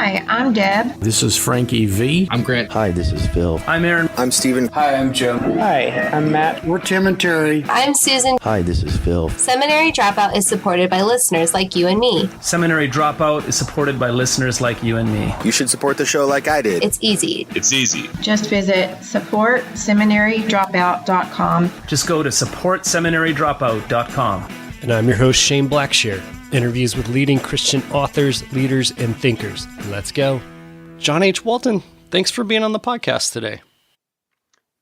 Hi, I'm Deb. This is Frankie V. I'm Grant. Hi, this is Phil. I'm Aaron. I'm Steven. Hi, I'm Joe. Hi, I'm Matt. We're Tim and Terry. I'm Susan. Hi, this is Phil. Seminary Dropout is supported by listeners like you and me. Seminary Dropout is supported by listeners like you and me. You should support the show like I did. It's easy. It's easy. Just visit supportseminarydropout.com. Just go to supportseminarydropout.com. And I'm your host, Shane Blackshear. Interviews with leading Christian authors, leaders, and thinkers. Let's go. John H. Walton, thanks for being on the podcast today.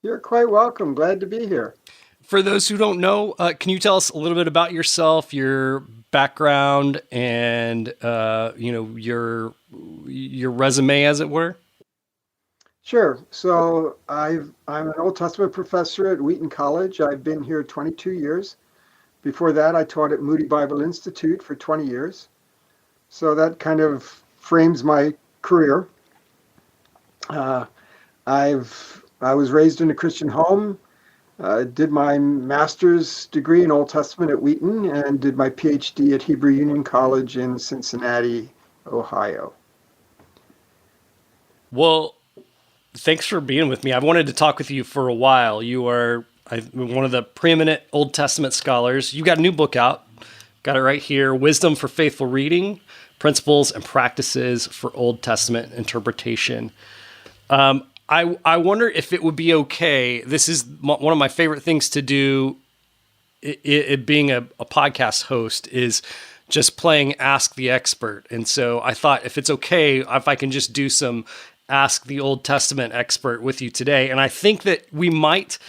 You're quite welcome. Glad to be here. For those who don't know, can you tell us a little bit about yourself, your background, and your resume, as it were? Sure. So I'm an Old Testament professor at Wheaton College. I've been here 22 years. Before that, I taught at Moody Bible Institute for 20 years. So that kind of frames my career. I was raised in a Christian home, did my master's degree in Old Testament at Wheaton, and did my PhD at Hebrew Union College in Cincinnati, Ohio. Well, thanks for being with me. I've wanted to talk with you for a while. You are one of the preeminent Old Testament scholars. You got a new book out. Got it right here. Wisdom for Faithful Reading, Principles and Practices for Old Testament Interpretation. I wonder if it would be okay. This is one of my favorite things to do, it being a podcast host, is just playing Ask the Expert. And so I thought, if it's okay, if I can just do some Ask the Old Testament Expert with you today. And I think that we might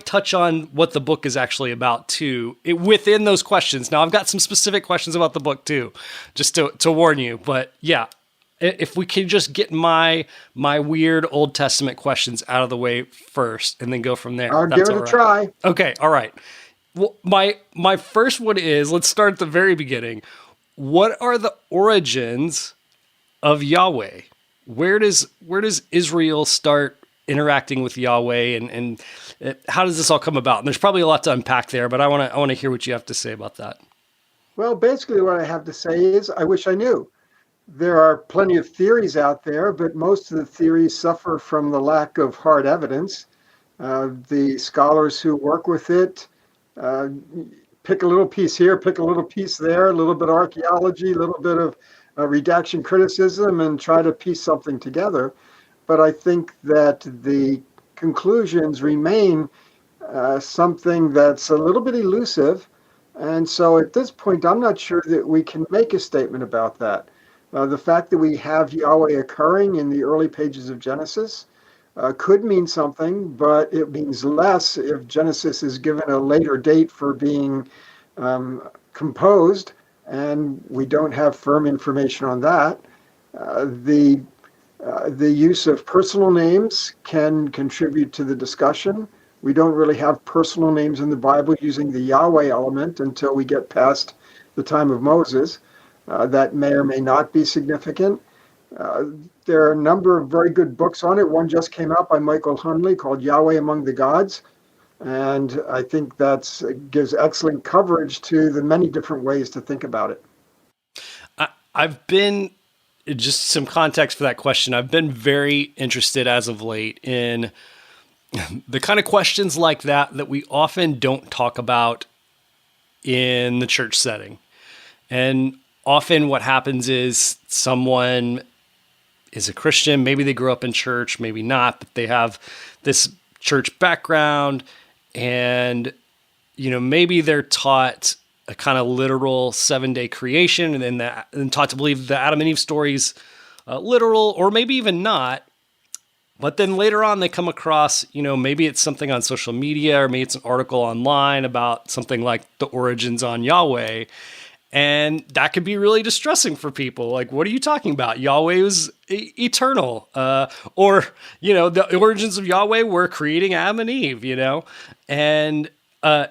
touch on what the book is actually about too, within those questions. Now, I've got some specific questions about the book too, just to warn you. But yeah, if we can just get my weird Old Testament questions out of the way first and then go from there. I'll give it a try. Okay, all right. Well, my first one is, let's start at the very beginning. What are the origins of Yahweh? Where does Israel start interacting with Yahweh, and how does this all come about? And there's probably a lot to unpack there, but I want to hear what you have to say about that. Well, basically what I have to say is I wish I knew. There are plenty of theories out there, but most of the theories suffer from the lack of hard evidence. The scholars who work with it pick a little piece here, pick a little piece there, a little bit of archaeology, a little bit of redaction criticism, and try to piece something together. But I think that the conclusions remain something that's a little bit elusive. And so at this point, I'm not sure that we can make a statement about that. The fact that we have Yahweh occurring in the early pages of Genesis could mean something, but it means less if Genesis is given a later date for being composed, and we don't have firm information on that. The use of personal names can contribute to the discussion. We don't really have personal names in the Bible using the Yahweh element until we get past the time of Moses. That may or may not be significant. There are a number of very good books on it. One just came out by Michael Hunley called Yahweh Among the Gods. And I think that gives excellent coverage to the many different ways to think about it. I've been, just some context for that question, I've been very interested as of late in the kind of questions like that we often don't talk about in the church setting. And often what happens is someone is a Christian, maybe they grew up in church, maybe not, but they have this church background, and maybe they're taught a kind of literal 7-day creation, and taught to believe the Adam and Eve story's literal, or maybe even not. But then later on, they come across, maybe it's something on social media, or maybe it's an article online about something like the origins on Yahweh. And that could be really distressing for people. Like, what are you talking about? Yahweh was eternal. Or, the origins of Yahweh were creating Adam and Eve, And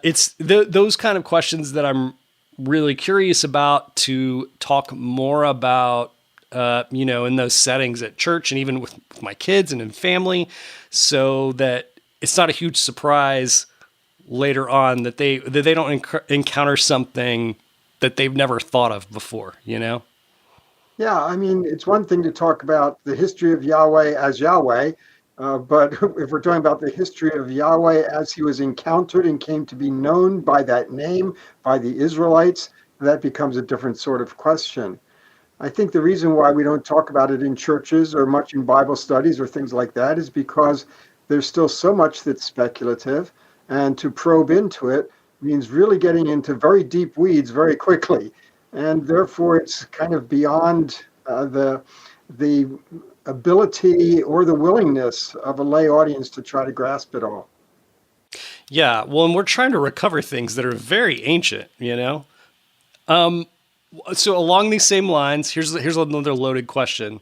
it's those kind of questions that I'm really curious about to talk more about, in those settings at church and even with my kids and in family, so that it's not a huge surprise later on that they don't encounter something that they've never thought of before, Yeah, I mean, it's one thing to talk about the history of Yahweh as Yahweh, but if we're talking about the history of Yahweh as he was encountered and came to be known by that name by the Israelites, that becomes a different sort of question. I think the reason why we don't talk about it in churches or much in Bible studies or things like that is because there's still so much that's speculative, and to probe into it means really getting into very deep weeds very quickly, and therefore it's kind of beyond the ability or the willingness of a lay audience to try to grasp it all. Yeah, well, and we're trying to recover things that are very ancient, you know? So along these same lines, here's another loaded question.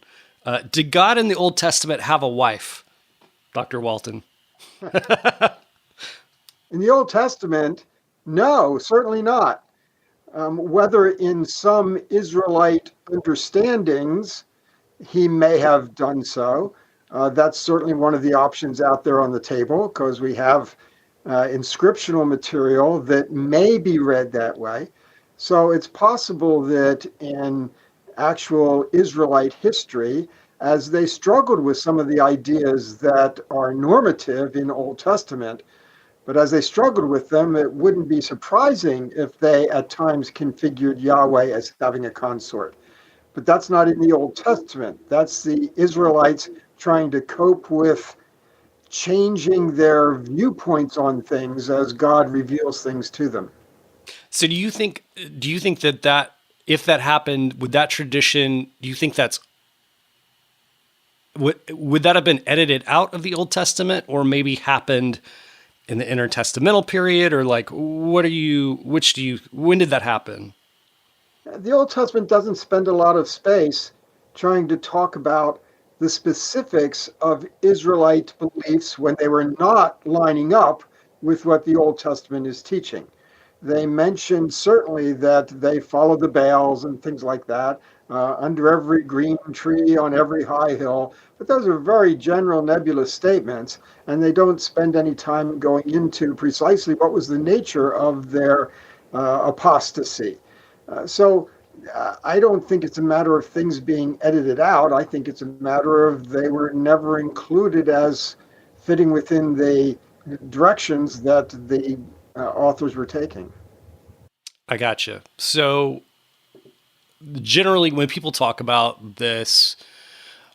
Did God in the Old Testament have a wife, Dr. Walton? In the Old Testament, no, certainly not. Whether in some Israelite understandings he may have done so, that's certainly one of the options out there on the table because we have inscriptional material that may be read that way. So it's possible that in actual Israelite history, as they struggled with some of the ideas that are normative in Old Testament, but as they struggled with them, it wouldn't be surprising if they at times configured Yahweh as having a consort. But that's not in the Old Testament. That's the Israelites trying to cope with changing their viewpoints on things as God reveals things to them. So do you think that if that happened, would that tradition, do you think would that have been edited out of the Old Testament or maybe happened in the intertestamental period, or like when did that happen? The Old Testament doesn't spend a lot of space trying to talk about the specifics of Israelite beliefs when they were not lining up with what the Old Testament is teaching. They mentioned certainly that they followed the Baals and things like that, under every green tree, on every high hill. But those are very general, nebulous statements, and they don't spend any time going into precisely what was the nature of their apostasy. I don't think it's a matter of things being edited out. I think it's a matter of they were never included as fitting within the directions that the authors were taking. I gotcha. So generally, when people talk about this,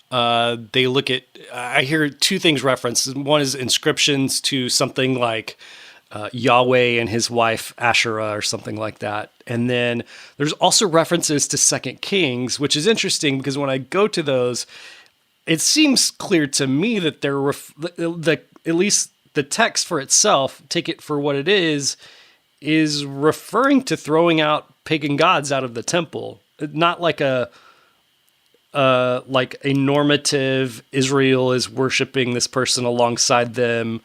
they look at, I hear two things referenced. One is inscriptions to something like Yahweh and his wife Asherah or something like that. And then there's also references to Second Kings, which is interesting because when I go to those, it seems clear to me that they're at least the text for itself, take it for what it is referring to throwing out pagan gods out of the temple, not like a normative Israel is worshiping this person alongside them,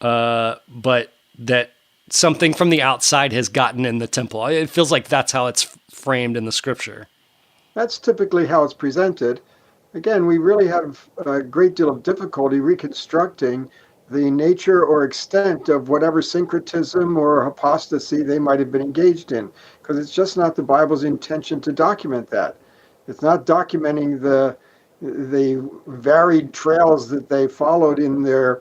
but that something from the outside has gotten in the temple. It feels like that's how it's framed in the scripture. That's typically how it's presented. Again, we really have a great deal of difficulty reconstructing the nature or extent of whatever syncretism or apostasy they might have been engaged in, because it's just not the Bible's intention to document that. It's not documenting the varied trails that they followed in their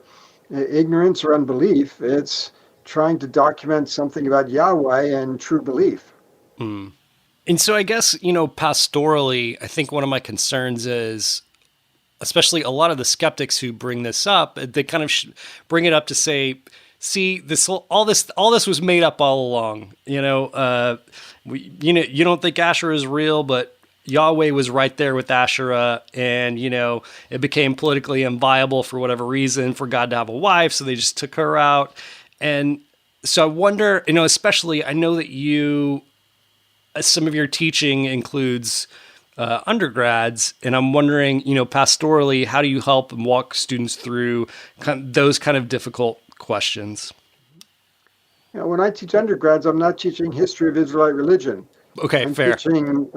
ignorance or unbelief. It's trying to document something about Yahweh and true belief. Mm. And so I guess, pastorally, I think one of my concerns is, especially a lot of the skeptics who bring this up, they kind of bring it up to say, see, all this was made up all along. You don't think Asherah is real, but Yahweh was right there with Asherah, and it became politically unviable for whatever reason for God to have a wife, so they just took her out. And so I wonder, especially I know that some of your teaching includes undergrads, and I'm wondering, pastorally, how do you help and walk students through those kind of difficult questions? When I teach undergrads, I'm not teaching history of Israelite religion. Okay, I'm fair. teaching,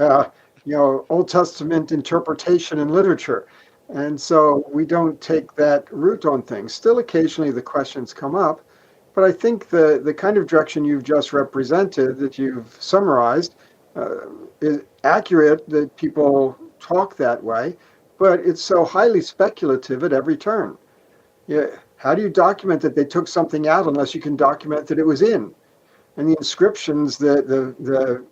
Old Testament interpretation and literature. And so we don't take that route on things. Still, occasionally the questions come up, but I think the kind of direction you've just represented, that you've summarized, is accurate, that people talk that way, but it's so highly speculative at every turn. Yeah, how do you document that they took something out unless you can document that it was in? And the inscriptions, the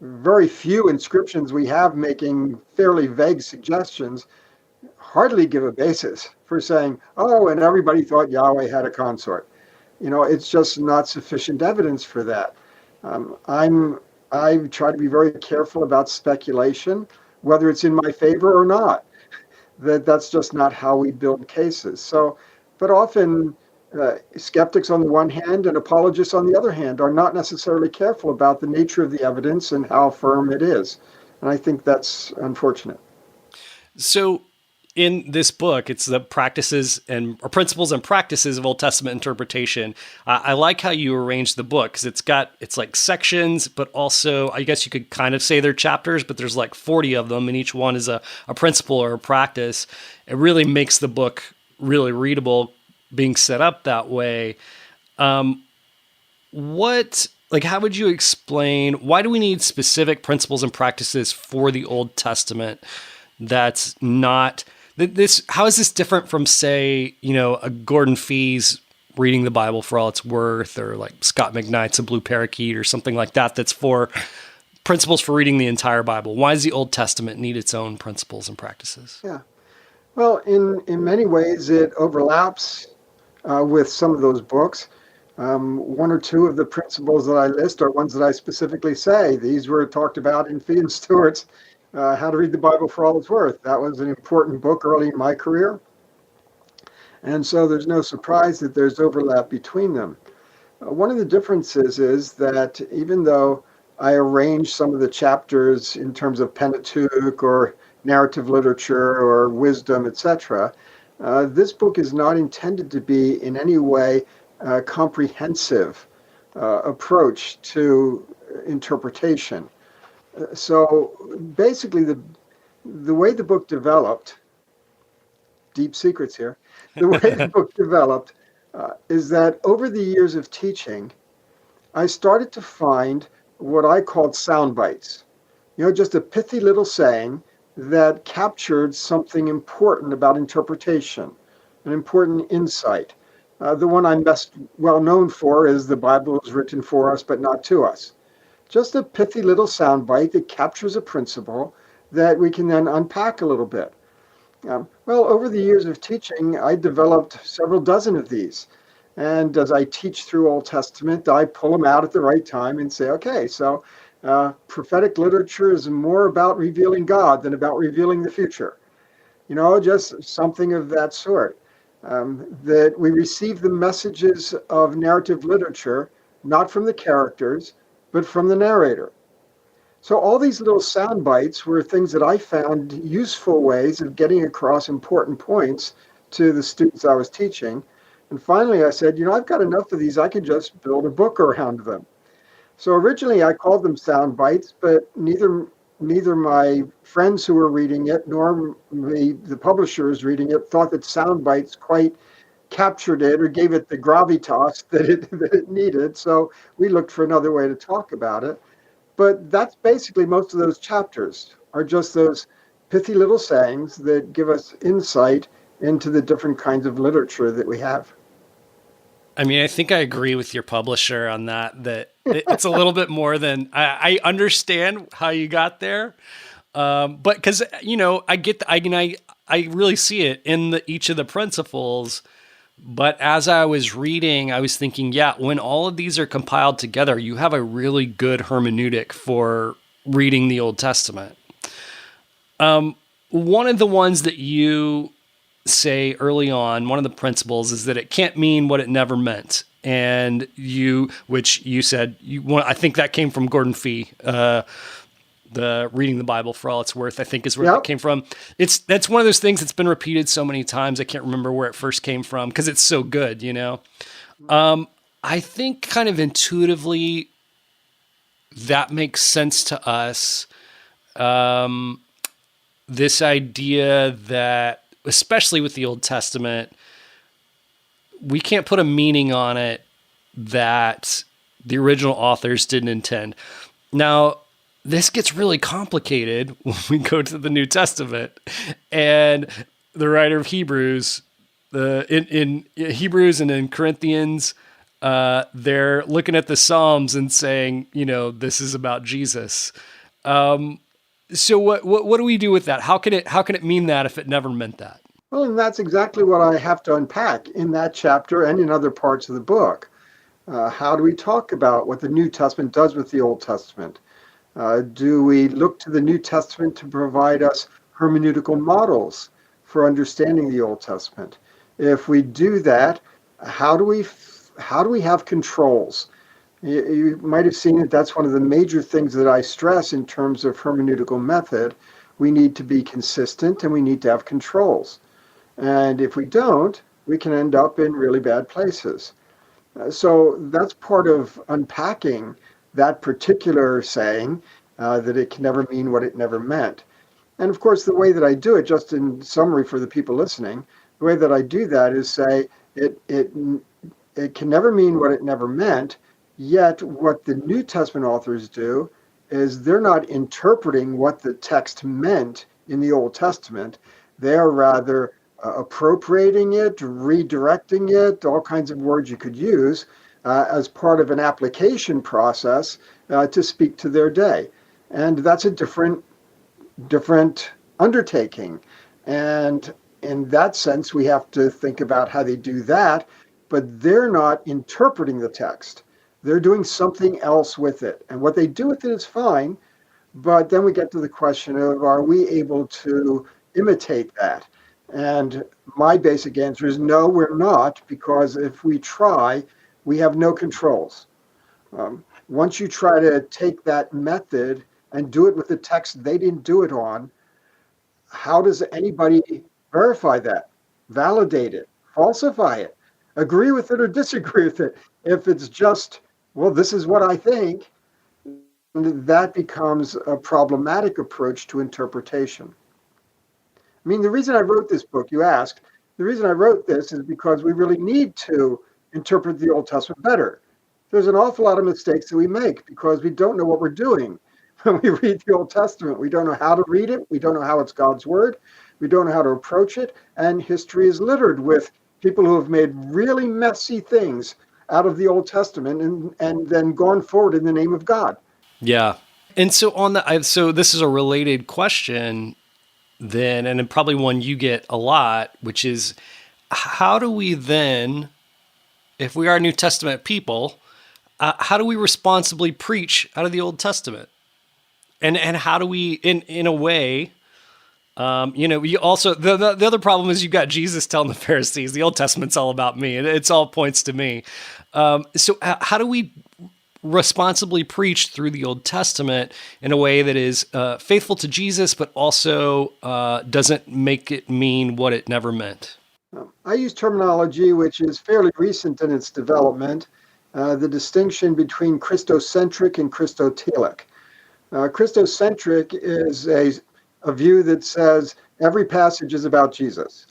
very few inscriptions we have making fairly vague suggestions hardly give a basis for saying, oh, and everybody thought Yahweh had a consort. It's just not sufficient evidence for that. I try to be very careful about speculation, whether it's in my favor or not. That's just not how we build cases. So, but often skeptics on the one hand and apologists on the other hand are not necessarily careful about the nature of the evidence and how firm it is. And I think that's unfortunate. So in this book, it's the practices and or principles and practices of Old Testament interpretation. I like how you arrange the book because it's like sections, but also I guess you could kind of say they're chapters, but there's like 40 of them, and each one is a principle or a practice. It really makes the book really readable, being set up that way. How would you explain why do we need specific principles and practices for the Old Testament? That's not this. How is this different from, say, a Gordon Fee's reading the Bible for all it's worth, or like Scott McKnight's A Blue Parakeet or something like that? That's for principles for reading the entire Bible. Why does the Old Testament need its own principles and practices? Yeah. Well, in many ways, it overlaps with some of those books. One or two of the principles that I list are ones that I specifically say. These were talked about in Fee and Stewart's How to Read the Bible for All It's Worth. That was an important book early in my career. And so there's no surprise that there's overlap between them. One of the differences is that even though I arrange some of the chapters in terms of Pentateuch or narrative literature or wisdom, etc., this book is not intended to be in any way a comprehensive approach to interpretation. So basically, the way the book developed, deep secrets here, the way the book developed is that over the years of teaching, I started to find what I called sound bites. Just a pithy little saying that captured something important about interpretation, an important insight. The one I'm best well known for is the Bible is written for us, but not to us. Just a pithy little soundbite that captures a principle that we can then unpack a little bit. Well, over the years of teaching, I developed several dozen of these. And as I teach through Old Testament, I pull them out at the right time and say, okay, so prophetic literature is more about revealing God than about revealing the future. Just something of that sort. That we receive the messages of narrative literature, not from the characters, but from the narrator. So all these little sound bites were things that I found useful ways of getting across important points to the students I was teaching. And finally I said, I've got enough of these, I can just build a book around them. So originally I called them sound bites, but neither my friends who were reading it nor the publishers reading it thought that sound bites quite captured it or gave it the gravitas that it needed. So we looked for another way to talk about it. But that's basically most of those chapters are just those pithy little sayings that give us insight into the different kinds of literature that we have. I mean, I think I agree with your publisher on that it's a little bit more than I understand how you got there. But because, I really see it in each of the principles. But as I was reading, I was thinking, when all of these are compiled together, you have a really good hermeneutic for reading the Old Testament. One of the ones that you say early on, one of the principles is that it can't mean what it never meant. And which you said, I think that came from Gordon Fee, the reading the Bible for all it's worth, I think is where that came from. That's one of those things that's been repeated so many times. I can't remember where it first came from because it's so good, I think kind of intuitively that makes sense to us. This idea that, especially with the Old Testament, we can't put a meaning on it that the original authors didn't intend. Now, this gets really complicated when we go to the New Testament, and the writer of Hebrews, in Hebrews and in Corinthians, they're looking at the Psalms and saying, this is about Jesus. So what do we do with that? How can it mean that if it never meant that? Well, and that's exactly what I have to unpack in that chapter and in other parts of the book. How do we talk about what the New Testament does with the Old Testament? Do we look to the New Testament to provide us hermeneutical models for understanding the Old Testament? If we do that, how do we have controls? You might have seen that that's one of the major things that I stress in terms of hermeneutical method. We need to be consistent and we need to have controls. And if we don't, we can end up in really bad places. So that's part of unpacking that particular saying, that it can never mean what it never meant. And of course, the way that I do it, just in summary for the people listening, the way that I do that is say it can never mean what it never meant. Yet what the New Testament authors do is they're not interpreting what the text meant in the Old Testament. They are rather appropriating it, redirecting it, all kinds of words you could use as part of an application process to speak to their day. And that's a different undertaking. And in that sense, we have to think about how they do that, but they're not interpreting the text. They're doing something else with it. And what they do with it is fine, but then we get to the question of, are we able to imitate that? And my basic answer is no, we're not, because if we try, we have no controls. Once you try to take that method and do it with the text they didn't do it on, how does anybody verify that, validate it, falsify it, agree with it or disagree with it? If it's just, well, this is what I think, that becomes a problematic approach to interpretation. I mean, the reason I wrote this book, you asked, the reason I wrote this is because we really need to interpret the Old Testament better. There's an awful lot of mistakes that we make because we don't know what we're doing when we read the Old Testament. We don't know how to read it. We don't know how it's God's word. We don't know how to approach it. And history is littered with people who have made really messy things out of the Old Testament and then gone forward in the name of God. Yeah. And so so this is a related question then, and probably one you get a lot, which is, how do we then, if we are New Testament people, how do we responsibly preach out of the Old Testament? And how do we, in a way, you also, the other problem is you've got Jesus telling the Pharisees, the Old Testament's all about me, and it's all points to me. So how do we responsibly preach through the Old Testament in a way that is faithful to Jesus, but also doesn't make it mean what it never meant? I use terminology which is fairly recent in its development, the distinction between Christocentric and Christotelic. Christocentric is a view that says every passage is about Jesus.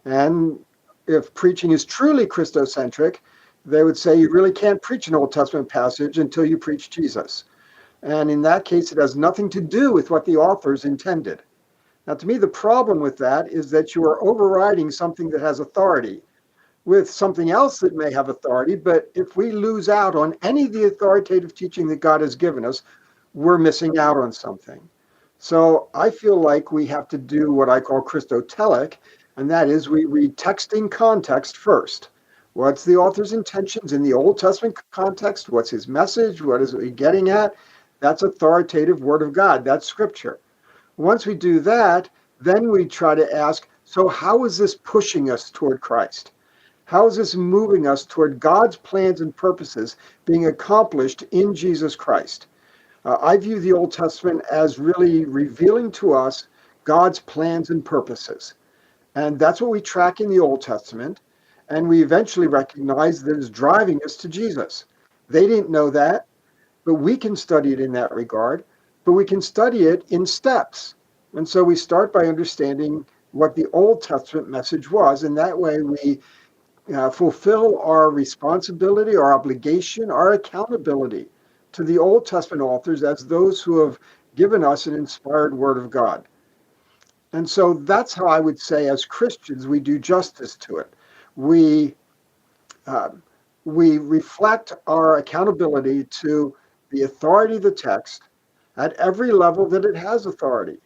And if preaching is truly Christocentric, they would say you really can't preach an Old Testament passage until you preach Jesus. And in that case, it has nothing to do with what the authors intended. Now, to me, the problem with that is that you are overriding something that has authority with something else that may have authority. But if we lose out on any of the authoritative teaching that God has given us, we're missing out on something. So I feel like we have to do what I call Christotelic, and that is we read text in context first. What's the author's intentions in the Old Testament context? What's his message? What is he getting at? That's authoritative word of God. That's scripture. Once we do that, then we try to ask, so how is this pushing us toward Christ? How is this moving us toward God's plans and purposes being accomplished in Jesus Christ? I view the Old Testament as really revealing to us God's plans and purposes. And that's what we track in the Old Testament. And we eventually recognize that it's driving us to Jesus. They didn't know that, but we can study it in that regard, but we can study it in steps. And so we start by understanding what the Old Testament message was, and that way we fulfill our responsibility, our obligation, our accountability to the Old Testament authors as those who have given us an inspired word of God. And so that's how I would say, as Christians, we do justice to it. We we reflect our accountability to the authority of the text at every level that it has authority.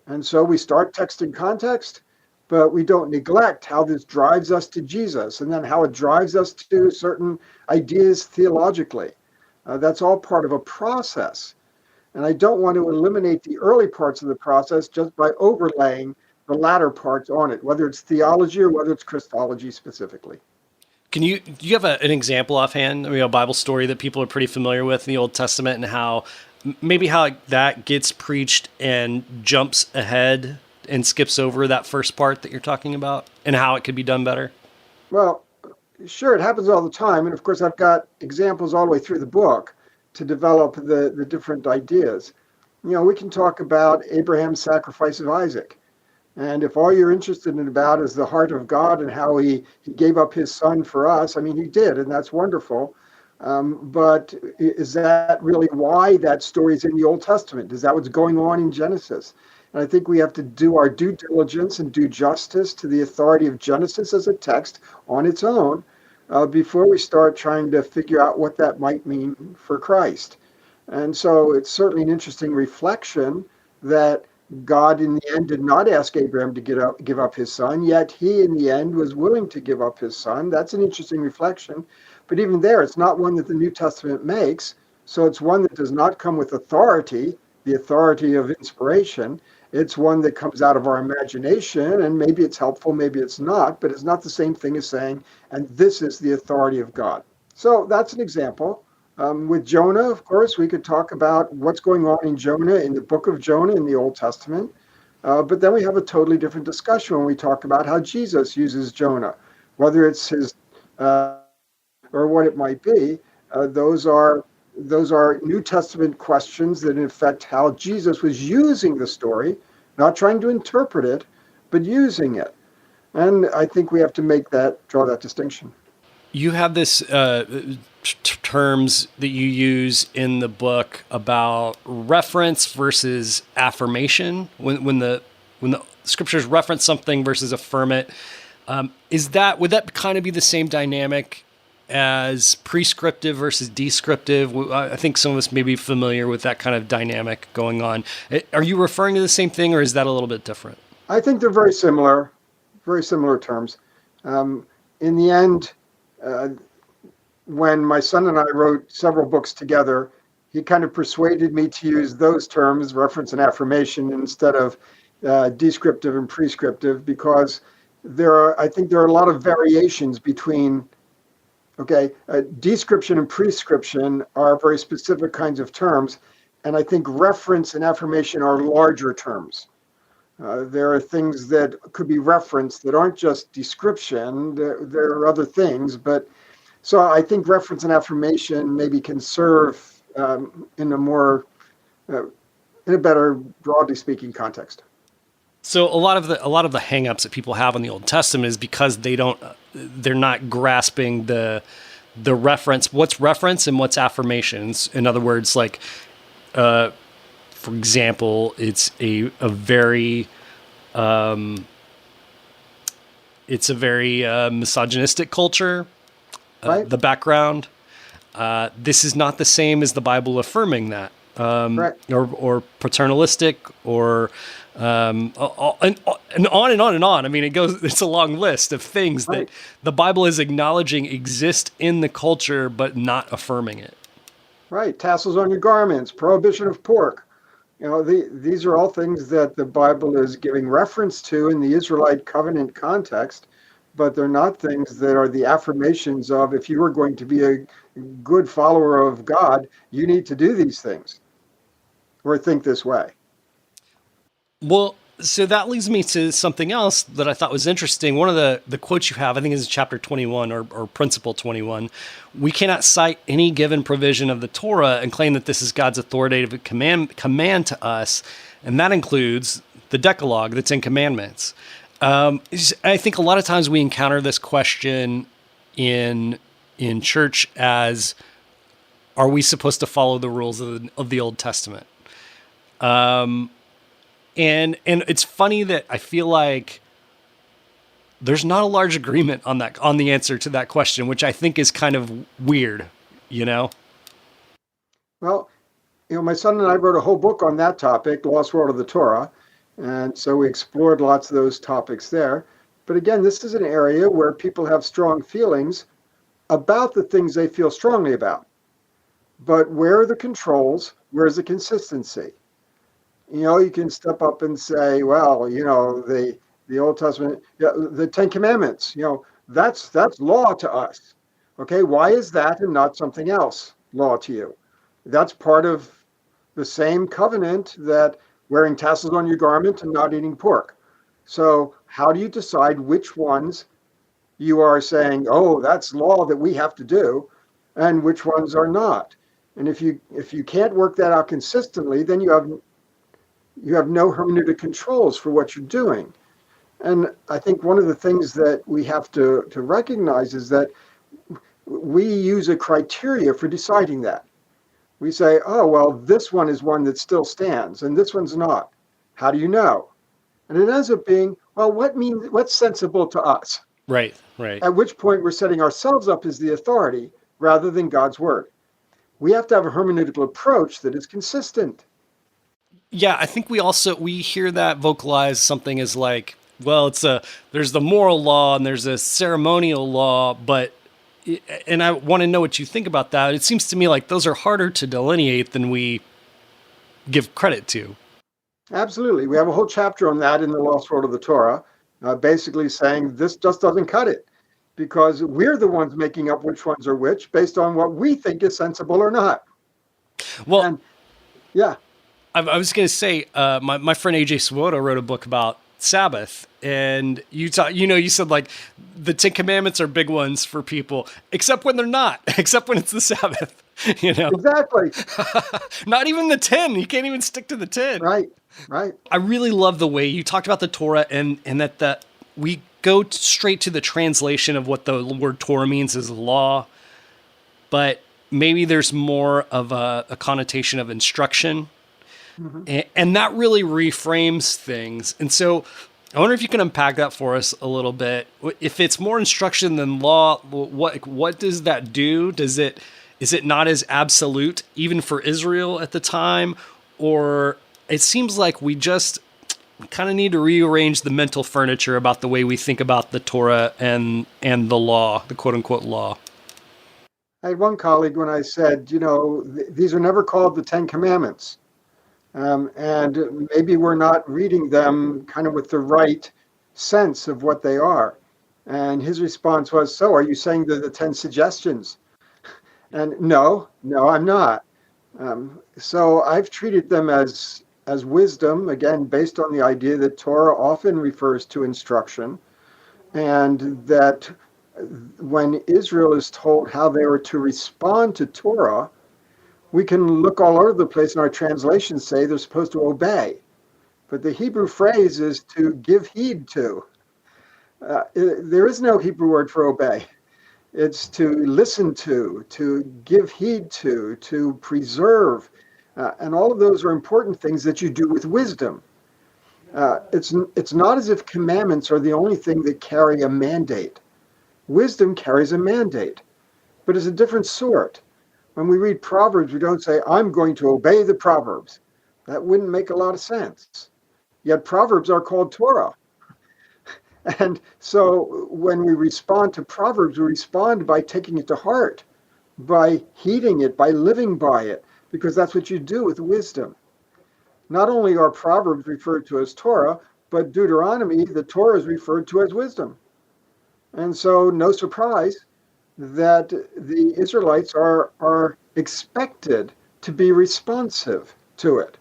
And so we start text in context, but we don't neglect how this drives us to Jesus and then how it drives us to certain ideas theologically. That's all part of a process. And I don't want to eliminate the early parts of the process just by overlaying the latter parts on it, whether it's theology or whether it's Christology specifically. Do you have an example offhand, a Bible story that people are pretty familiar with in the Old Testament, and how that gets preached and jumps ahead and skips over that first part that you're talking about, and how it could be done better? Well, sure, it happens all the time. And of course, I've got examples all the way through the book to develop the different ideas. We can talk about Abraham's sacrifice of Isaac. And if all you're interested in about is the heart of God and how he gave up his son for us, I mean, he did, and that's wonderful. But is that really why that story is in the Old Testament? Is that what's going on in Genesis? And I think we have to do our due diligence and do justice to the authority of Genesis as a text on its own before we start trying to figure out what that might mean for Christ. And so it's certainly an interesting reflection that God in the end did not ask Abraham to give up his son, yet he in the end was willing to give up his son. That's an interesting reflection. But even there, it's not one that the New Testament makes. So it's one that does not come with authority, the authority of inspiration. It's one that comes out of our imagination, and maybe it's helpful, maybe it's not, but it's not the same thing as saying, and this is the authority of God. So that's an example. With Jonah, of course, we could talk about what's going on in Jonah, in the book of Jonah in the Old Testament. But then we have a totally different discussion when we talk about how Jesus uses Jonah, whether it's his or what it might be. Those are New Testament questions that affect how Jesus was using the story, not trying to interpret it, but using it. And I think we have to draw that distinction. You have this terms that you use in the book about reference versus affirmation. When the scriptures reference something versus affirm it, would that kind of be the same dynamic as prescriptive versus descriptive? I think some of us may be familiar with that kind of dynamic going on. Are you referring to the same thing, or is that a little bit different? I think they're very similar terms. In the end, when my son and I wrote several books together, he kind of persuaded me to use those terms, reference and affirmation, instead of descriptive and prescriptive, because I think there are a lot of variations between. Description and prescription are very specific kinds of terms, and I think reference and affirmation are larger terms. There are things that could be referenced that aren't just description. There are other things, but so I think reference and affirmation maybe can serve in a better, broadly speaking, context. So a lot of the hangups that people have on the Old Testament is because they're not grasping the reference, what's reference and what's affirmations. In other words, like, for example, it's a very misogynistic culture. Right. The background. This is not the same as the Bible affirming that, or paternalistic, or and on and on and on. I mean, it's a long list of things that the Bible is acknowledging exist in the culture, but not affirming it. Right. Tassels on your garments, prohibition of pork. These are all things that the Bible is giving reference to in the Israelite covenant context, but they're not things that are the affirmations of, if you are going to be a good follower of God, you need to do these things or think this way. Well, so that leads me to something else that I thought was interesting. One of the quotes you have, I think is chapter 21 or principle 21. We cannot cite any given provision of the Torah and claim that this is God's authoritative command to us. And that includes the Decalogue that's in commandments. I think a lot of times we encounter this question in church as are we supposed to follow the rules of the Old Testament? And it's funny that I feel like there's not a large agreement on the answer to that question, which I think is kind of weird, you know? Well, my son and I wrote a whole book on that topic, The Lost World of the Torah. And so we explored lots of those topics there. But again, this is an area where people have strong feelings about the things they feel strongly about. But where are the controls? Where's the consistency? You can step up and say, well, the Old Testament, the Ten Commandments, that's law to us. Okay, why is that and not something else law to you? That's part of the same covenant that wearing tassels on your garment and not eating pork. So how do you decide which ones you are saying, oh, that's law that we have to do, and which ones are not? And if you can't work that out consistently, then you have no hermeneutic controls for what you're doing. And I think one of the things that we have to recognize is that we use a criteria for deciding that. We say, oh, well, this one is one that still stands, and this one's not. How do you know? And it ends up being, well, what's sensible to us? Right. At which point we're setting ourselves up as the authority rather than God's word. We have to have a hermeneutical approach that is consistent. Yeah, I think we hear that vocalized something as like, well, there's the moral law and there's a ceremonial law, and I want to know what you think about that. It seems to me like those are harder to delineate than we give credit to. Absolutely. We have a whole chapter on that in The Lost World of the Torah, basically saying this just doesn't cut it because we're the ones making up which ones are which based on what we think is sensible or not. Well, and, yeah. I was going to say, my friend AJ Swoboda wrote a book about Sabbath, and you said like the Ten Commandments are big ones for people, except when they're not, except when it's the Sabbath, Exactly. Not even the 10. You can't even stick to the 10. Right. I really love the way you talked about the Torah and that we go straight to the translation of what the word Torah means as law, but maybe there's more of a connotation of instruction. Mm-hmm. And that really reframes things. And so I wonder if you can unpack that for us a little bit. If it's more instruction than law, what does that do? Is it not as absolute even for Israel at the time? Or it seems like we just kind of need to rearrange the mental furniture about the way we think about the Torah and the law, the quote unquote law. I had one colleague when I said, these are never called the Ten Commandments. And maybe we're not reading them kind of with the right sense of what they are. And his response was, so are you saying they're the 10 suggestions? And no, I'm not. So I've treated them as wisdom, again, based on the idea that Torah often refers to instruction, and that when Israel is told how they are to respond to Torah, we can look all over the place and our translations say they're supposed to obey. But the Hebrew phrase is to give heed to. There is no Hebrew word for obey. It's to listen to give heed to preserve. And all of those are important things that you do with wisdom. It's not as if commandments are the only thing that carry a mandate. Wisdom carries a mandate, but it's a different sort. When we read Proverbs, we don't say, I'm going to obey the Proverbs. That wouldn't make a lot of sense. Yet Proverbs are called Torah. And so when we respond to Proverbs, we respond by taking it to heart, by heeding it, by living by it, because that's what you do with wisdom. Not only are Proverbs referred to as Torah, but Deuteronomy, the Torah, is referred to as wisdom. And so no surprise that the Israelites are expected to be responsive to it.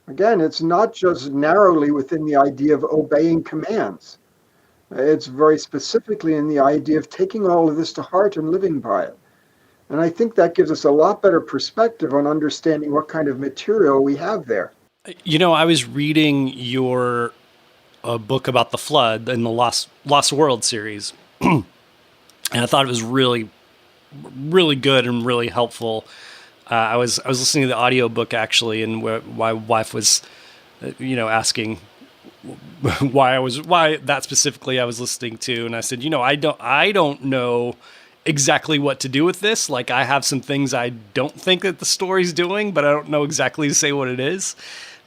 Again, it's not just narrowly within the idea of obeying commands. It's very specifically in the idea of taking all of this to heart and living by it. And I think that gives us a lot better perspective on understanding what kind of material we have there. I was reading your book about the flood in the Lost World series. And I thought it was really really good and really helpful. I was listening to the audiobook actually, and my wife was, asking why that specifically I was listening to, and I said, I don't know exactly what to do with this. Like, I have some things I don't think that the story's doing, but I don't know exactly to say what it is.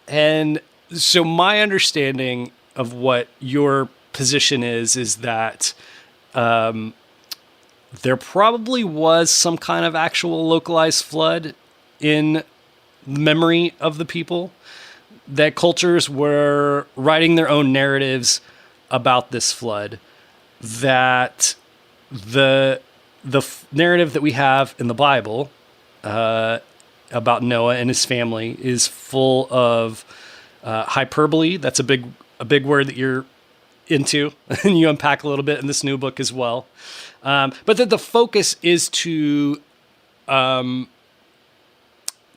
And so my understanding of what your position is that there probably was some kind of actual localized flood in the memory of the people, that cultures were writing their own narratives about this flood, that the narrative that we have in the Bible about Noah and his family is full of hyperbole. That's a big word that you're into, and you unpack a little bit in this new book as well. But that the focus is to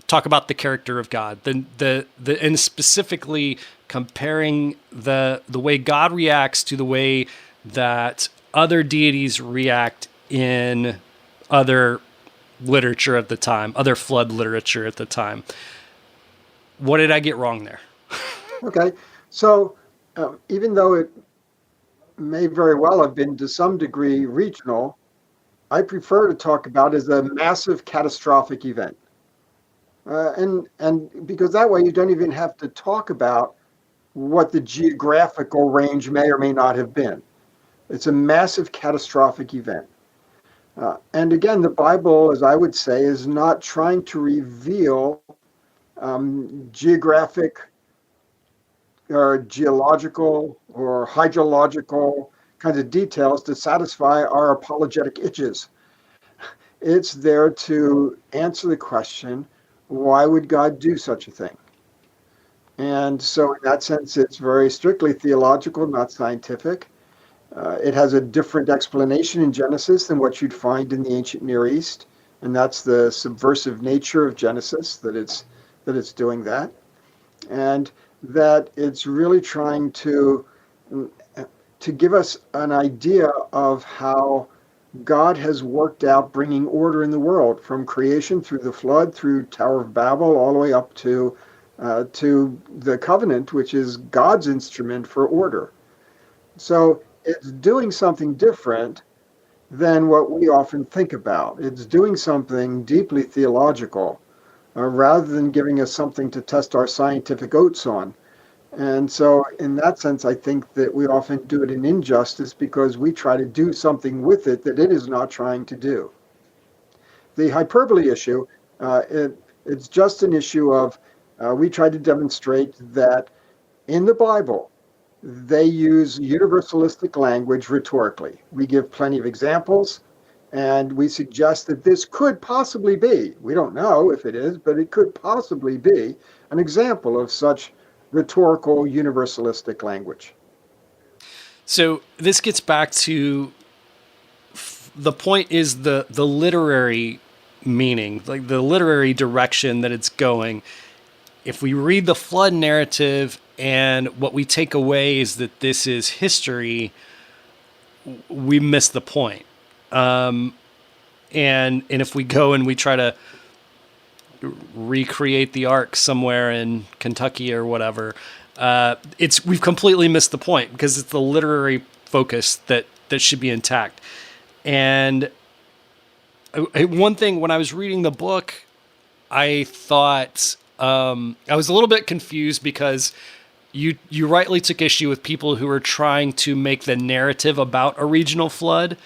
talk about the character of God, and specifically comparing the way God reacts to the way that other deities react in other literature at the time, other flood literature at the time. What did I get wrong there? Okay, so even though it may very well have been to some degree regional, I prefer to talk about it as a massive catastrophic event. And because that way you don't even have to talk about what the geographical range may or may not have been. It's a massive catastrophic event. And again, the Bible, as I would say, is not trying to reveal geographic or geological or hydrological kinds of details to satisfy our apologetic itches. It's there to answer the question, why would God do such a thing? And so in that sense, it's very strictly theological, not scientific. It has a different explanation in Genesis than what you'd find in the ancient Near East. And that's the subversive nature of Genesis, that it's doing that. And that it's really trying to give us an idea of how God has worked out bringing order in the world, from creation through the flood, through Tower of Babel, all the way up to the covenant, which is God's instrument for order. So it's doing something different than what we often think about. It's doing something deeply theological, rather than giving us something to test our scientific oats on. And so in that sense, I think that we often do it an injustice because we try to do something with it that it is not trying to do. The hyperbole issue, it's just an issue of, we try to demonstrate that in the Bible, they use universalistic language rhetorically. We give plenty of examples, and we suggest that this could possibly be, we don't know if it is, but it could possibly be an example of such rhetorical universalistic language. So this gets back to the point is the literary meaning, like the literary direction that it's going. If we read the flood narrative and what we take away is that this is history, we miss the point. And if we go and we try to recreate the ark somewhere in Kentucky or whatever, we've completely missed the point, because it's the literary focus that should be intact. And one thing, when I was reading the book, I thought I was a little bit confused, because you rightly took issue with people who were trying to make the narrative about a regional flood.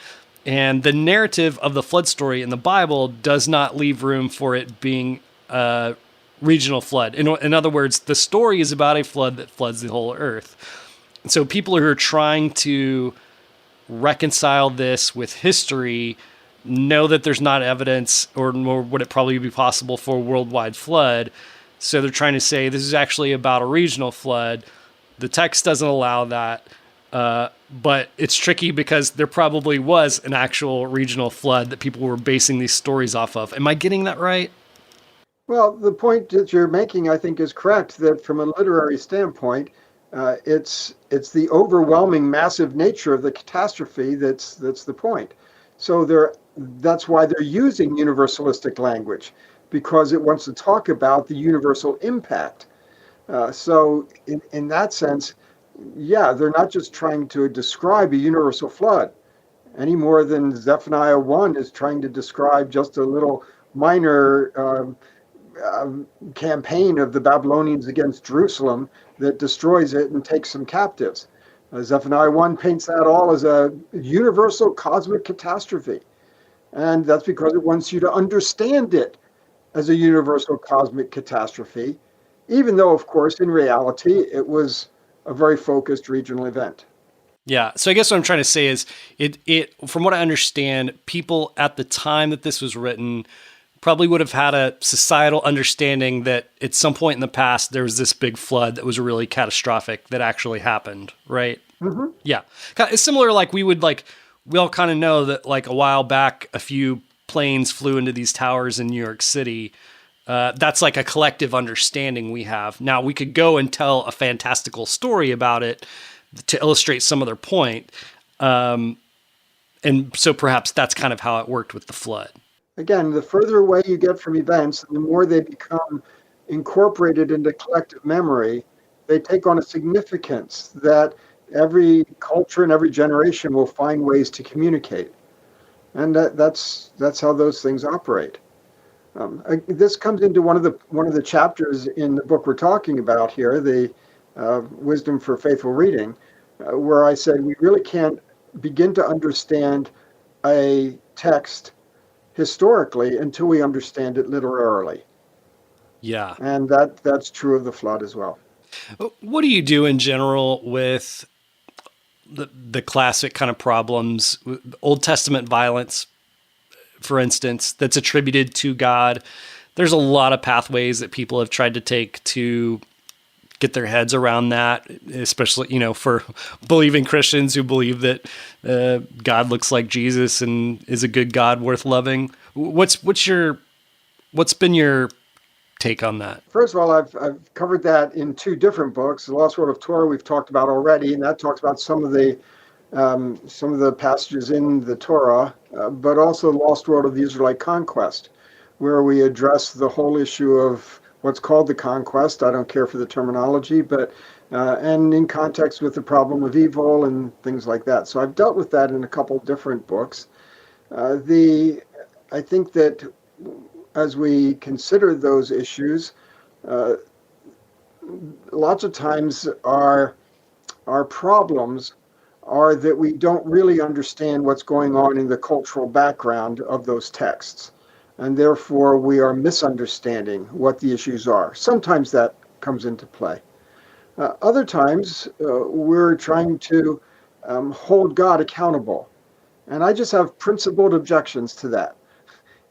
And the narrative of the flood story in the Bible does not leave room for it being a regional flood. In other words, the story is about a flood that floods the whole earth. And so people who are trying to reconcile this with history know that there's not evidence, or nor would it probably be possible for a worldwide flood. So they're trying to say this is actually about a regional flood. The text doesn't allow that. But it's tricky because there probably was an actual regional flood that people were basing these stories off of. Am I getting that right? Well, the point that you're making, I think, is correct, that from a literary standpoint, it's the overwhelming, massive nature of the catastrophe that's the point. So that's why they're using universalistic language, because it wants to talk about the universal impact. So in that sense, yeah, they're not just trying to describe a universal flood any more than Zephaniah 1 is trying to describe just a little minor campaign of the Babylonians against Jerusalem that destroys it and takes some captives. Zephaniah 1 paints that all as a universal cosmic catastrophe. And that's because it wants you to understand it as a universal cosmic catastrophe, even though, of course, in reality, it was a very focused regional event. Yeah. So I guess what I'm trying to say is it from what I understand, people at the time that this was written probably would have had a societal understanding that at some point in the past, there was this big flood that was really catastrophic that actually happened. Right. Mm-hmm. Yeah. It's similar. Like we all kind of know that like a while back, a few planes flew into these towers in New York City. That's like a collective understanding we have. Now we could go and tell a fantastical story about it to illustrate some other point. And so perhaps that's kind of how it worked with the flood. Again, the further away you get from events, the more they become incorporated into collective memory, they take on a significance that every culture and every generation will find ways to communicate. And that's how those things operate. This comes into one of the chapters in the book we're talking about here, the Wisdom for Faithful Reading, where I said we really can't begin to understand a text historically until we understand it literarily. Yeah. And that's true of the flood as well. What do you do in general with the classic kind of problems, Old Testament violence, for instance, that's attributed to God? There's a lot of pathways that people have tried to take to get their heads around that, especially, for believing Christians who believe that God looks like Jesus and is a good God worth loving. What's been your take on that? First of all, I've covered that in two different books. The Lost World of Torah we've talked about already, and that talks about some of the passages in the Torah, but also the Lost World of the Israelite Conquest, where we address the whole issue of what's called the conquest. I don't care for the terminology, but and in context with the problem of evil and things like that. So I've dealt with that in a couple different books. I think that as we consider those issues, lots of times our problems are that we don't really understand what's going on in the cultural background of those texts. And therefore, we are misunderstanding what the issues are. Sometimes that comes into play. Other times, we're trying to hold God accountable. And I just have principled objections to that.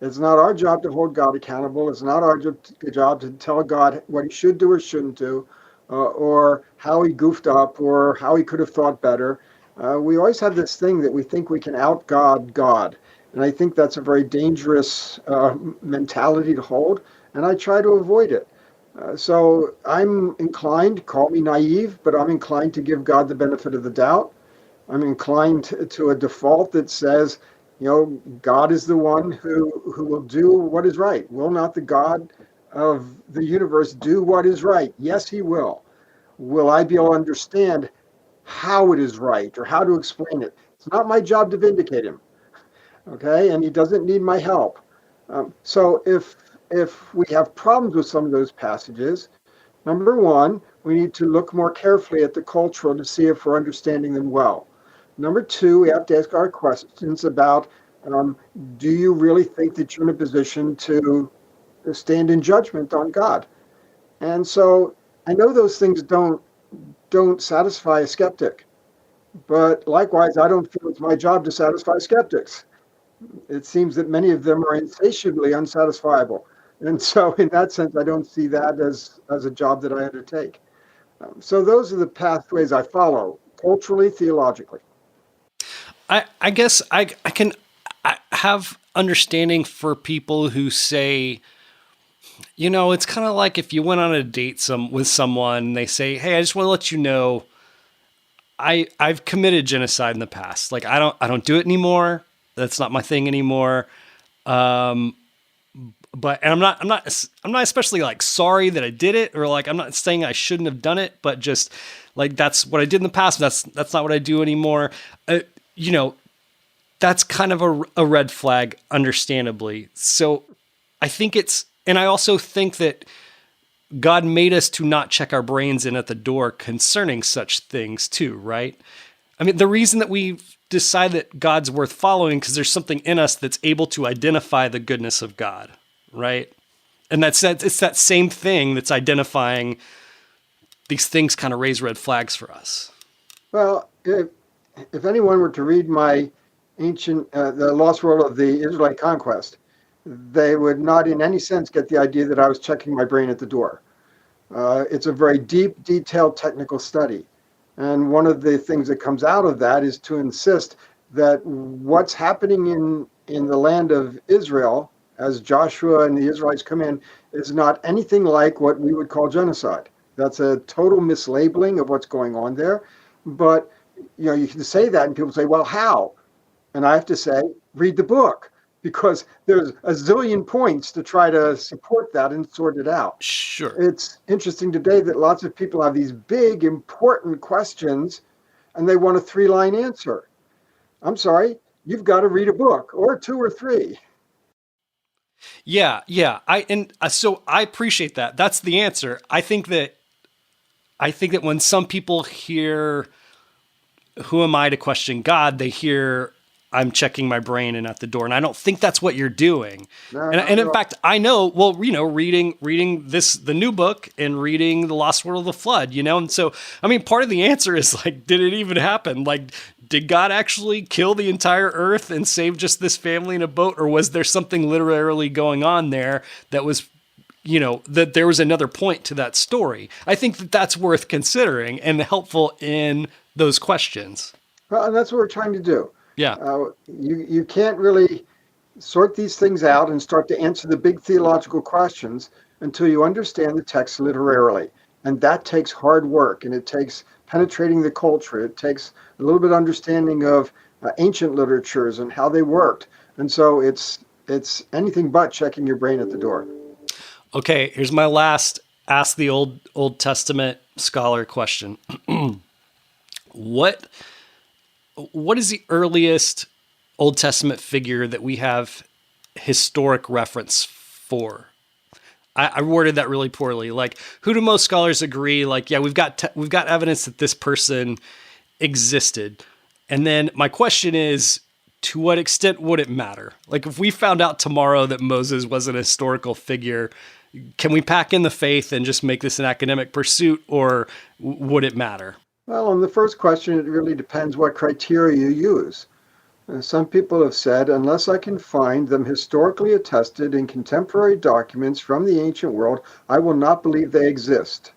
It's not our job to hold God accountable. It's not our job to tell God what he should do or shouldn't do, or how he goofed up, or how he could have thought better. We always have this thing that we think we can out-God God. And I think that's a very dangerous mentality to hold, and I try to avoid it. So I'm inclined, call me naive, but I'm inclined to give God the benefit of the doubt. I'm inclined to a default that says, God is the one who will do what is right. Will not the God of the universe do what is right? Yes, he will. Will I be able to understand how it is right or how to explain it? It's not my job to vindicate him. Okay, and he doesn't need my help. So if we have problems with some of those passages, number one, we need to look more carefully at the cultural to see if we're understanding them well. Number two, we have to ask our questions about, do you really think that you're in a position to stand in judgment on God? And so I know those things don't satisfy a skeptic, but likewise, I don't feel it's my job to satisfy skeptics. It seems that many of them are insatiably unsatisfiable. And so in that sense, I don't see that as a job that I undertake. So those are the pathways I follow, culturally, theologically. I guess I have understanding for people who say, it's kind of like if you went on a date with someone, they say, hey, I just want to let you know, I've committed genocide in the past. Like, I don't do it anymore. That's not my thing anymore. But and I'm not especially like sorry that I did it, or like I'm not saying I shouldn't have done it, but just like that's what I did in the past. That's not what I do anymore. You know, that's kind of a red flag, understandably. So I think and I also think that God made us to not check our brains in at the door concerning such things too, right? I mean, the reason that we decide that God's worth following because there's something in us that's able to identify the goodness of God, right? And it's that same thing that's identifying these things kind of raise red flags for us. Well, if anyone were to read my ancient, the Lost World of the Israelite Conquest, they would not in any sense get the idea that I was checking my brain at the door. It's a very deep, detailed technical study. And one of the things that comes out of that is to insist that what's happening in the land of Israel as Joshua and the Israelites come in is not anything like what we would call genocide. That's a total mislabeling of what's going on there. But you can say that and people say, well, how? And I have to say, read the book, because there's a zillion points to try to support that and sort it out. Sure. It's interesting today that lots of people have these big, important questions and they want a 3-line answer. I'm sorry, you've got to read a book or 2 or 3. Yeah. So I appreciate that. That's the answer. I think that when some people hear, who am I to question God? They hear, I'm checking my brain and at the door. And I don't think that's what you're doing. No, and in fact, I know, well, reading the new book and reading The Lost World of the Flood, and so, I mean, part of the answer is like, did it even happen? Like, did God actually kill the entire earth and save just this family in a boat? Or was there something literally going on there that was, that there was another point to that story? I think that that's worth considering and helpful in those questions. Well, and that's what we're trying to do. Yeah. You can't really sort these things out and start to answer the big theological questions until you understand the text literarily. And that takes hard work, and it takes penetrating the culture. It takes a little bit of understanding of ancient literatures and how they worked. And so it's anything but checking your brain at the door. Okay, here's my last Ask the Old Testament scholar question. What is the earliest Old Testament figure that we have historic reference for? I worded that really poorly. Like, who do most scholars agree? Like, yeah, we've got evidence that this person existed. And then my question is, to what extent would it matter? Like, if we found out tomorrow that Moses was an historical figure, can we pack in the faith and just make this an academic pursuit, or would it matter? Well, on the first question, it really depends what criteria you use. Some people have said, unless I can find them historically attested in contemporary documents from the ancient world, I will not believe they exist.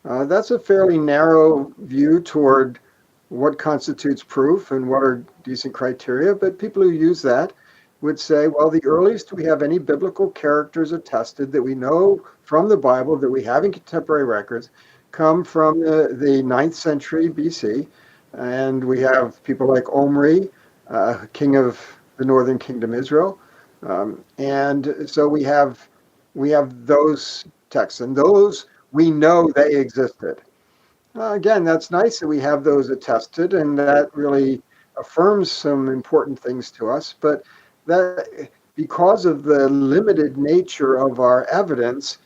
That's a fairly narrow view toward what constitutes proof and what are decent criteria, but people who use that would say, well, the earliest we have any biblical characters attested that we know from the Bible that we have in contemporary records come from the 9th century BC. And we have people like Omri, king of the northern kingdom Israel. And so we have those texts, and those we know they existed. Again, that's nice that we have those attested, and that really affirms some important things to us. But that, because of the limited nature of our evidence,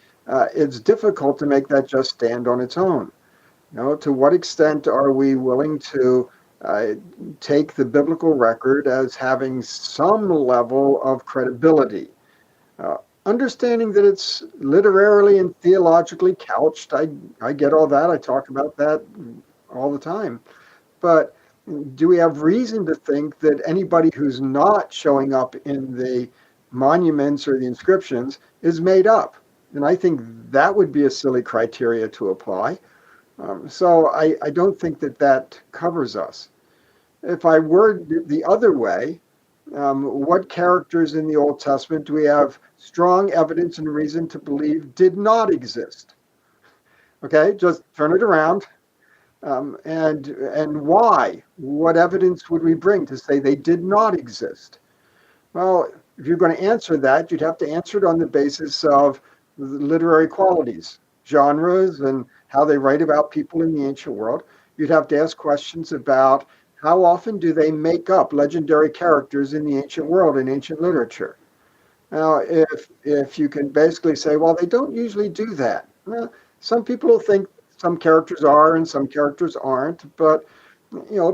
it's difficult to make that just stand on its own. To what extent are we willing to take the biblical record as having some level of credibility? Understanding that it's literarily and theologically couched, I get all that. I talk about that all the time. But do we have reason to think that anybody who's not showing up in the monuments or the inscriptions is made up? And I think that would be a silly criteria to apply. So I don't think that covers us. If I word the other way, what characters in the Old Testament do we have strong evidence and reason to believe did not exist? Okay, just turn it around. and why? What evidence would we bring to say they did not exist? Well, if you're going to answer that, you'd have to answer it on the basis of literary qualities, genres, and how they write about people in the ancient world. You'd have to ask questions about how often do they make up legendary characters in the ancient world, in ancient literature. Now, if you can basically say, well, they don't usually do that. Well, some people will think some characters are and some characters aren't, but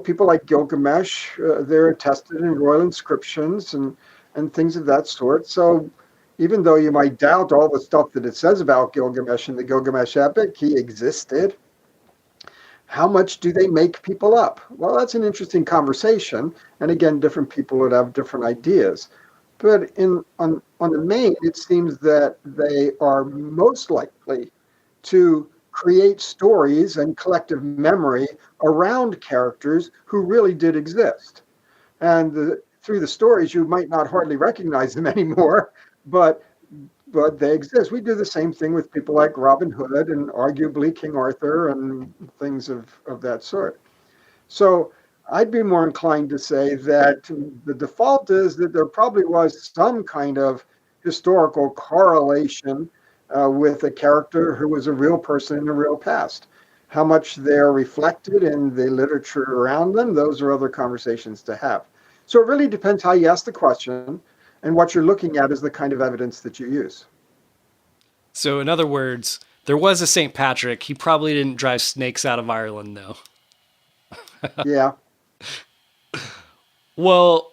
people like Gilgamesh, they're attested in royal inscriptions and things of that sort. So even though you might doubt all the stuff that it says about Gilgamesh in the Gilgamesh epic, he existed. How much do they make people up? Well, that's an interesting conversation. And again, different people would have different ideas. But on the main, it seems that they are most likely to create stories and collective memory around characters who really did exist. And through the stories, you might not hardly recognize them anymore, but they exist. We do the same thing with people like Robin Hood and arguably King Arthur and things of that sort. So I'd be more inclined to say that the default is that there probably was some kind of historical correlation with a character who was a real person in the real past. How much they're reflected in the literature around them, those are other conversations to have. So it really depends how you ask the question, and what you're looking at is the kind of evidence that you use. So in other words, there was a St. Patrick. He probably didn't drive snakes out of Ireland, though. Yeah. Well,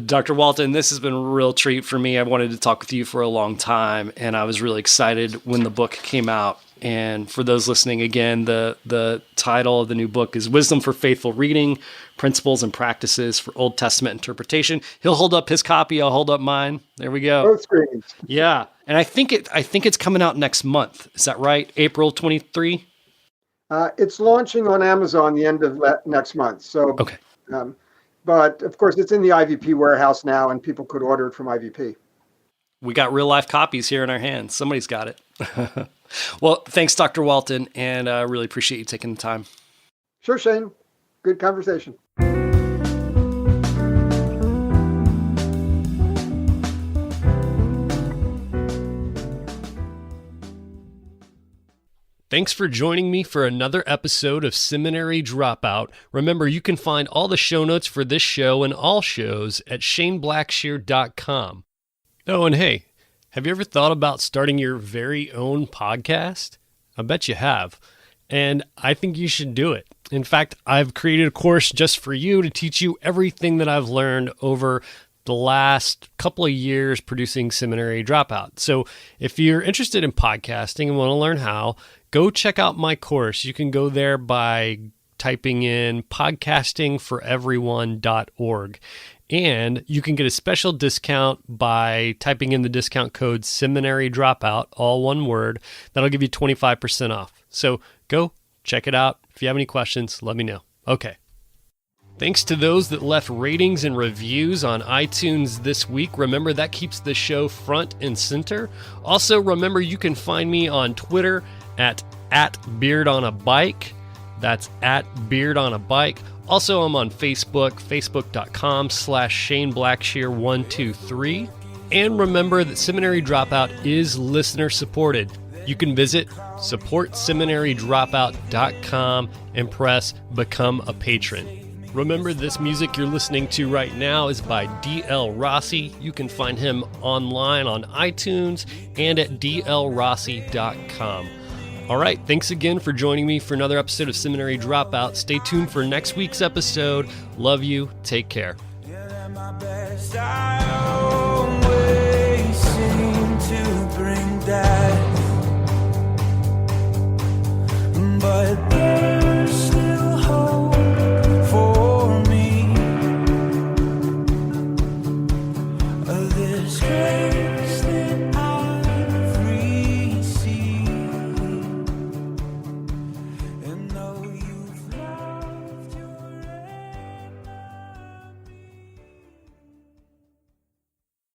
Dr. Walton, this has been a real treat for me. I wanted to talk with you for a long time, and I was really excited when the book came out. And for those listening, again, the title of the new book is Wisdom for Faithful Reading, Principles and Practices for Old Testament Interpretation. He'll hold up his copy. I'll hold up mine. There we go. Both screens. Yeah. And I think it's coming out next month. Is that right? April 23? It's launching on Amazon the end of next month. So, okay. But of course, it's in the IVP warehouse now, and people could order it from IVP. We got real life copies here in our hands. Somebody's got it. Well, thanks, Dr. Walton, and I really appreciate you taking the time. Sure, Shane. Good conversation. Thanks for joining me for another episode of Seminary Dropout. Remember, you can find all the show notes for this show and all shows at shaneblackshear.com. Oh, and hey, have you ever thought about starting your very own podcast? I bet you have. And I think you should do it. In fact, I've created a course just for you to teach you everything that I've learned over the last couple of years producing Seminary Dropout. So if you're interested in podcasting and want to learn how, go check out my course. You can go there by typing in podcastingforeveryone.org. And you can get a special discount by typing in the discount code Seminary Dropout, all one word. That'll give you 25% off. So go check it out. If you have any questions, let me know. Okay. Thanks to those that left ratings and reviews on iTunes this week. Remember, that keeps the show front and center. Also, remember, you can find me on Twitter at @beardonabike. That's @beardonabike. Also, I'm on Facebook, facebook.com/ShaneBlackshear123. And remember that Seminary Dropout is listener supported. You can visit supportseminarydropout.com and press Become a Patron. Remember, this music you're listening to right now is by D.L. Rossi. You can find him online on iTunes and at dlrossi.com. All right, thanks again for joining me for another episode of Seminary Dropout. Stay tuned for next week's episode. Love you. Take care.